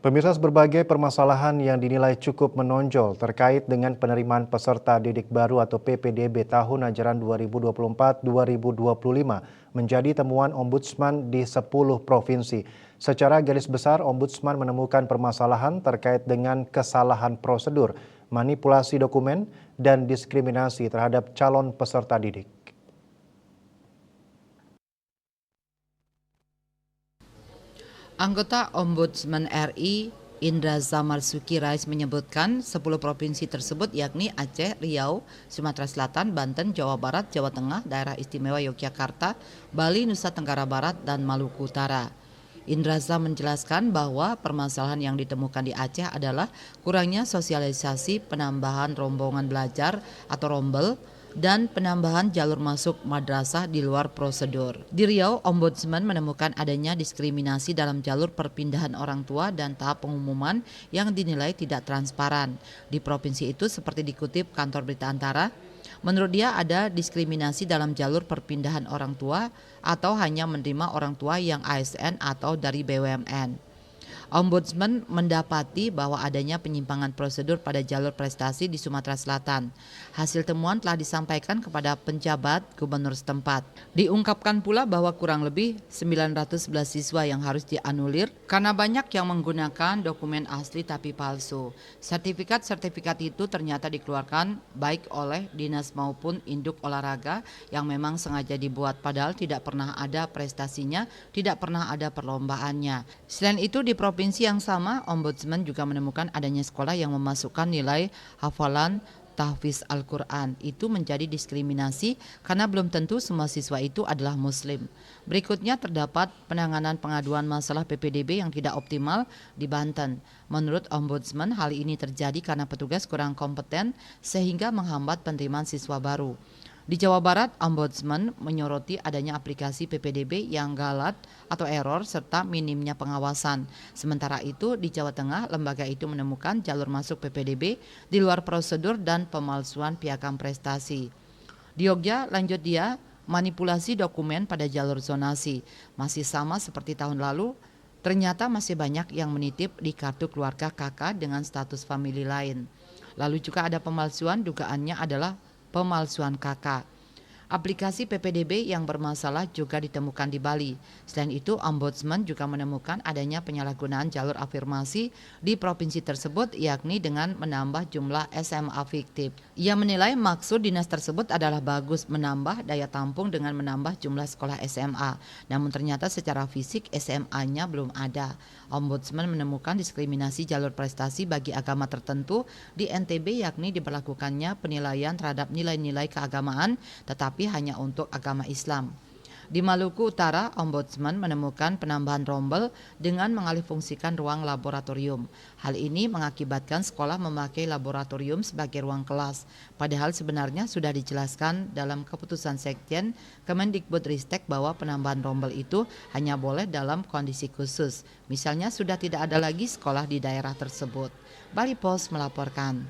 Pemirsa, berbagai permasalahan yang dinilai cukup menonjol terkait dengan penerimaan peserta didik baru atau PPDB tahun ajaran 2024-2025 menjadi temuan Ombudsman di 10 provinsi. Secara garis besar, Ombudsman menemukan permasalahan terkait dengan kesalahan prosedur, manipulasi dokumen, dan diskriminasi terhadap calon peserta didik. Anggota Ombudsman RI Indra Zamarsuki Rais menyebutkan 10 provinsi tersebut yakni Aceh, Riau, Sumatera Selatan, Banten, Jawa Barat, Jawa Tengah, Daerah Istimewa Yogyakarta, Bali, Nusa Tenggara Barat, dan Maluku Utara. Indra Zam menjelaskan bahwa permasalahan yang ditemukan di Aceh adalah kurangnya sosialisasi penambahan rombongan belajar atau rombel dan penambahan jalur masuk madrasah di luar prosedur. Di Riau, Ombudsman menemukan adanya diskriminasi dalam jalur perpindahan orang tua dan tahap pengumuman yang dinilai tidak transparan. Di provinsi itu, seperti dikutip kantor berita Antara, menurut dia ada diskriminasi dalam jalur perpindahan orang tua atau hanya menerima orang tua yang ASN atau dari BUMN. Ombudsman mendapati bahwa adanya penyimpangan prosedur pada jalur prestasi di Sumatera Selatan. Hasil temuan telah disampaikan kepada penjabat gubernur setempat. Diungkapkan pula bahwa kurang lebih 911 siswa yang harus dianulir karena banyak yang menggunakan dokumen asli tapi palsu. Sertifikat-sertifikat itu ternyata dikeluarkan baik oleh dinas maupun induk olahraga yang memang sengaja dibuat padahal tidak pernah ada prestasinya, tidak pernah ada perlombaannya. Selain itu di provinsi yang sama, Ombudsman juga menemukan adanya sekolah yang memasukkan nilai hafalan tahfiz Al-Quran. Itu menjadi diskriminasi karena belum tentu semua siswa itu adalah Muslim. Berikutnya terdapat penanganan pengaduan masalah PPDB yang tidak optimal di Banten. Menurut Ombudsman, hal ini terjadi karena petugas kurang kompeten sehingga menghambat penerimaan siswa baru. Di Jawa Barat, Ombudsman menyoroti adanya aplikasi PPDB yang galat atau error serta minimnya pengawasan. Sementara itu, di Jawa Tengah, lembaga itu menemukan jalur masuk PPDB di luar prosedur dan pemalsuan piagam prestasi. Di Yogyakarta, lanjut dia, manipulasi dokumen pada jalur zonasi. Masih sama seperti tahun lalu, ternyata masih banyak yang menitip di kartu keluarga kakak dengan status famili lain. Lalu juga ada pemalsuan, dugaannya adalah pemalsuan KK. Aplikasi PPDB yang bermasalah juga ditemukan di Bali. Selain itu, Ombudsman juga menemukan adanya penyalahgunaan jalur afirmasi di provinsi tersebut, yakni dengan menambah jumlah SMA fiktif. Ia menilai maksud dinas tersebut adalah bagus, menambah daya tampung dengan menambah jumlah sekolah SMA. Namun ternyata secara fisik SMA-nya belum ada. Ombudsman menemukan diskriminasi jalur prestasi bagi agama tertentu di NTB, yakni diberlakukannya penilaian terhadap nilai-nilai keagamaan, tetapi hanya untuk agama Islam. Di Maluku Utara, Ombudsman menemukan penambahan rombel dengan mengalihfungsikan ruang laboratorium. Hal ini mengakibatkan sekolah memakai laboratorium sebagai ruang kelas. Padahal sebenarnya sudah dijelaskan dalam keputusan Sekjen Kemendikbudristek bahwa penambahan rombel itu hanya boleh dalam kondisi khusus. Misalnya sudah tidak ada lagi sekolah di daerah tersebut. Bali Post melaporkan.